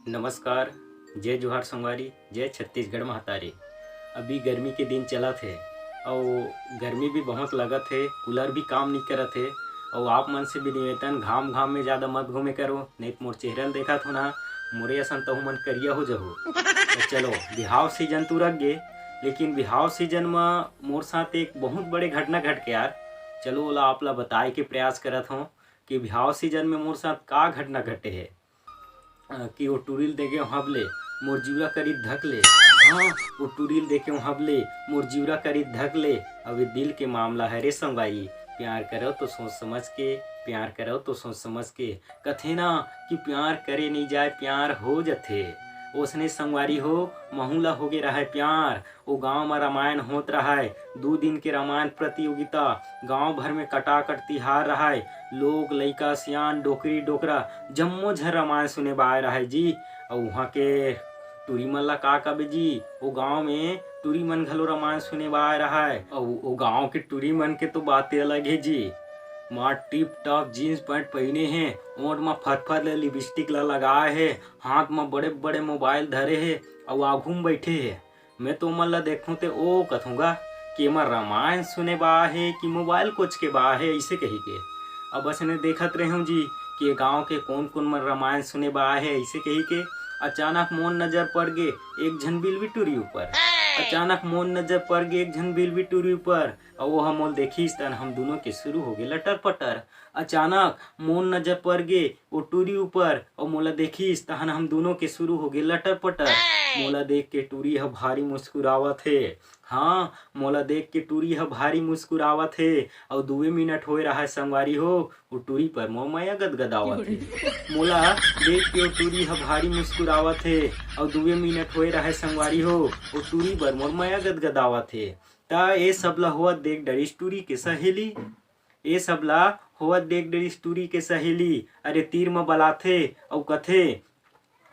नमस्कार। जय जोहार संगवारी, जय छत्तीसगढ़ महतारी। अभी गर्मी के दिन चला थे और गर्मी भी बहुत लगत है, कूलर भी काम नहीं करत है। और आप मन से भी निवेदन, घाम घाम में ज़्यादा मत घूमे करो, नहीं तो मोर चेहरा ल देखा थो ना, मोरे असन तहु मन करिया हो जहो। तो चलो, बिहाव सीजन तो रख गे, लेकिन बिहाव सीजन में मोर साथ एक बहुत बड़े घटना घट के यार। चलो ओला आप ला बताए के प्रयास करत हूँ कि बिहाव सीजन में मोर साथ का घटना घटे है। कि वो टूरिल देखे हबले मोर जीवरा करी धक ले। हाँ, वो टूरिल देखे हबले मोर जीवरा करी धक ले। अब ये दिल के मामला है रे संगवारी। प्यार करो तो सोच समझ के, प्यार करो तो सोच समझ के। कथे ना कि प्यार करे नहीं जाए प्यार हो जथे। उसने संगवारी हो महूला होगे रहा है प्यार। वो गांव में रामायण होत रहा है, 2 दिन के रामायण प्रतियोगिता गांव भर में कटाकट तिहार रहा है। लोग लइका सियान डोकरी डोकरा जम्मो झर रामायण सुने बाय रहा है जी। और वहाँ के टूरी मन ला का कबे जी, वो गांव में टूरी मन घलो रामायण सुने बाय रहा है। और वो गांव के टूरी मन के तो बातें अलग है जी। माँ टिप टॉप जीन्स पैंट पहने हैं, ओंठ में फटफट ले लिपस्टिक ला लगाए है, हाथ में बड़े बड़े मोबाइल धरे है और आघू में बैठे है। मैं तो मन ला देखूं ते ओ कथूंगा कि एमा रामायण सुने बा है कि मोबाइल कोच के बा है, ऐसे कही के। अब बस ने देखत रहे हूँ जी कि गांव के कौन कौन मन रामायण सुने बा है, ऐसे कही के। अचानक मोन नजर पड़ गे एक झन बिलवी टूरी ऊपर। अचानक मोन नजर पड़ गई एक झन बिलवी टूरी ऊपर और वो हम देखिस तन हम दोनों के शुरू हो गए लटर पटर। अचानक मोन नजर पड़ गए वो टूरी ऊपर और मोला देखिस तहन हम दोनों के शुरू हो गए लटर पटर। मोला देख के टूरी ह भारी मुस्कुरावत है। हाँ, मोला देख के टूरी ह भारी मुस्कुरावत है। और 2 मिनट होए रहा है संगवारी हो, वो टूरी पर मोर माया गदगदावत है। मोला देख के वो टूरी ह भारी मुस्कुरावत है और 2 मिनट होए रहा है संगवारी हो, वो टूरी पर मोर माया गदगदावत है। ता ये सबला होवत देख डरिस टूरी के सहेली। ये सबला होवत देख डरिस टूरी के सहेली। अरे तीर में बलाथे और कथे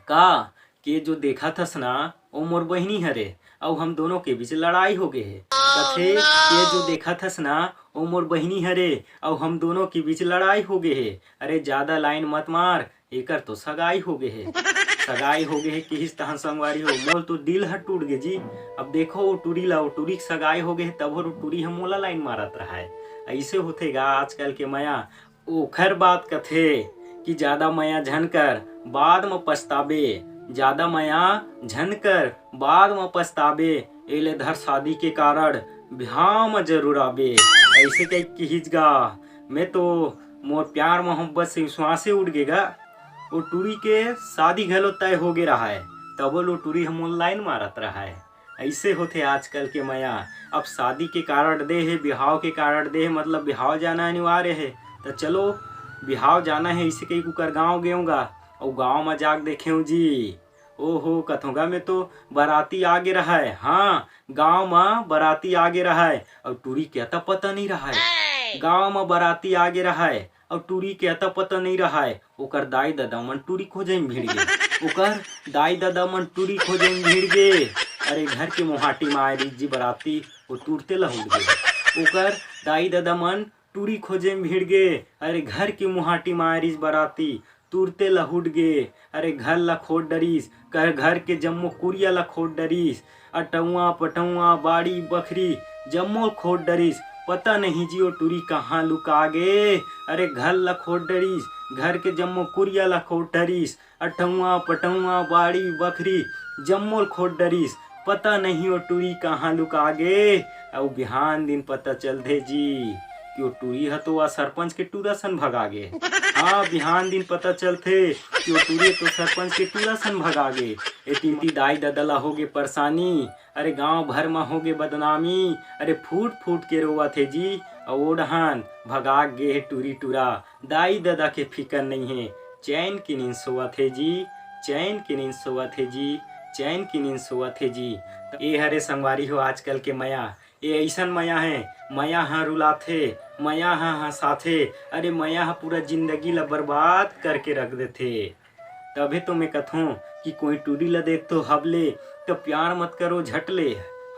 का के जो देखा थस ना वो मोर बहिनी हरे और हम दोनों के बीच लड़ाई हो गए है। कथे के जो देखा थस ना वो मोर बहिनी हरे और हम दोनों के बीच लड़ाई हो गए है। अरे ज्यादा लाइन मत मार, एकर तो सगाई हो गए है। सगाई हो गए है किस तहन संगवारी हो, मोल तो दिल हट टूट गए जी। अब देखो वो टूरी ला, वो टूरी सगाई हो गए तब वो टूरी हम मोला लाइन मारत रहा है। ऐसे होते गा आजकल के माया। ओखर बात कथे कि ज्यादा माया झन कर बाद में पछताबे, ज्यादा माया झन कर बाद में पछताबे। एले धर शादी के कारण बिहाव में जरूर आबे। ऐसे कह किहिच गा। मैं तो मोर प्यार मोहब्बत से विश्वास उड़ गेगा। वो टूरी के शादी घलो तय हो गे रहा है तब वो टूरी हम ऑनलाइन मारत रहा है। ऐसे होते आजकल के माया। अब शादी के कारण दे है, बिहाव के कारण दे है, मतलब बिहाव जाना अनिवार्य है। तो चलो बिहाव जाना है, इसे कहीं कुकर गाँव गेऊँगा और गाँव में जाग देखे हूँ जी। ओहो कथूंगा मैं तो बाराती आगे रहा है। हाँ, गाँव में बाराती आगे रहा है और टूरी क्या तो पता नहीं रहा है। गाँव में बाराती आगे रहा है और टूरी के अता पता नहीं रहा है। ओकर दाई दादा मन टूरी खोजे में भिड़ गए। ओकर दाई दादा मन टूरी खोजे में भिड़ गए। अरे घर के मोहाटी में आए जी बाराती, वो टूरते लहुट गए। ओकर दाई दादा मन टूरी खोजे में भिड़ गए। अरे घर की मोहाटी में आए बाराती, तुरते लहुट गए। अरे घर ला खोट डरीस, कर घर के जम्मो कुरिया ला खोट डरीस। अटौआ पटौआ बाड़ी बखरी जम्मो खोट डरीस। पता नहीं जी वो टूरी कहाँ लुका गे। अरे घर ला खोट डरीस, घर के जम्मो कुरिया ला खोट डरीस। अटौआ पटौआ बाड़ी बखरी जम्मो खोट डरीस। पता नहीं वो टूरी कहाँ लुका गे। और बिहान दिन पता चल दे जी कि वो टूरी है तो वह सरपंच के टूरा सन भगा गे। हाँ, बिहान दिन पता चलते कि वो टूरी तो सरपंच के टूरा सन भगा गे। ए तीती दाई दादा हो गे परेशानी। अरे गांव भर में हो गे बदनामी। अरे फूट फूट के रोवा थे जी। और वो डहान भगा गे है टूरी टूरा। दाई दादा के फिकर नहीं है, चैन की नींद सोवा थे जी, चैन की नींद सोवा थे जी, चैन की नींद सोवा थे जी। ये हरे संगवारी हो आजकल के माया। ये ऐसन माया है, माया हाँ रुलाथे, माया हाँ हंसाथे। अरे माया हाँ पूरा जिंदगी ला बर्बाद करके रख देथे। तभी तो मैं कथूं कि कोई टूरी ला देख तो हबले तो प्यार मत करो झटले।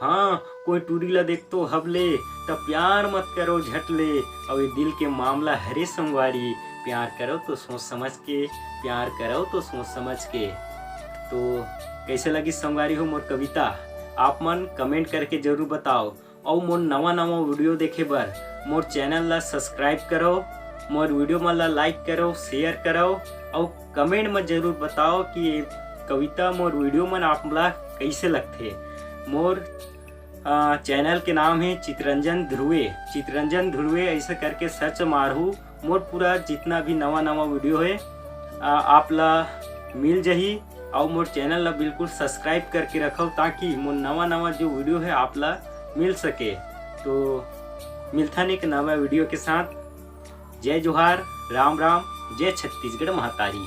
हाँ, कोई टूरी ला देख तो हबले तो प्यार मत करो झटले। और ये दिल के मामला हरे संगवारी। प्यार करो तो सोच समझ के, प्यार करो तो सोच समझ के। तो कैसे लगी संगवारी हो मोर कविता आप मन कमेंट करके जरूर बताओ। और मोर नवा नवा वीडियो देखे बर मोर चैनल ला सब्सक्राइब करो, मोर वीडियो मन ला लाइक करो, शेयर करो और कमेंट में जरूर बताओ कि ये कविता मोर वीडियो मन आप ला कैसे लगथे। मोर चैनल के नाम है चितरंजन ध्रुवे ऐसे करके सर्च मारहू। मोर पूरा जितना भी नवा नवा वीडियो है आप ला मिल जाही और मोर चैनल ला बिल्कुल सब्सक्राइब करके रखो ताकि मोर नवा नवा जो वीडियो है आप ला मिल सके। तो मिलता नहीं एक नवा वीडियो के साथ। जय जोहार, राम राम, जय छत्तीसगढ़ महतारी।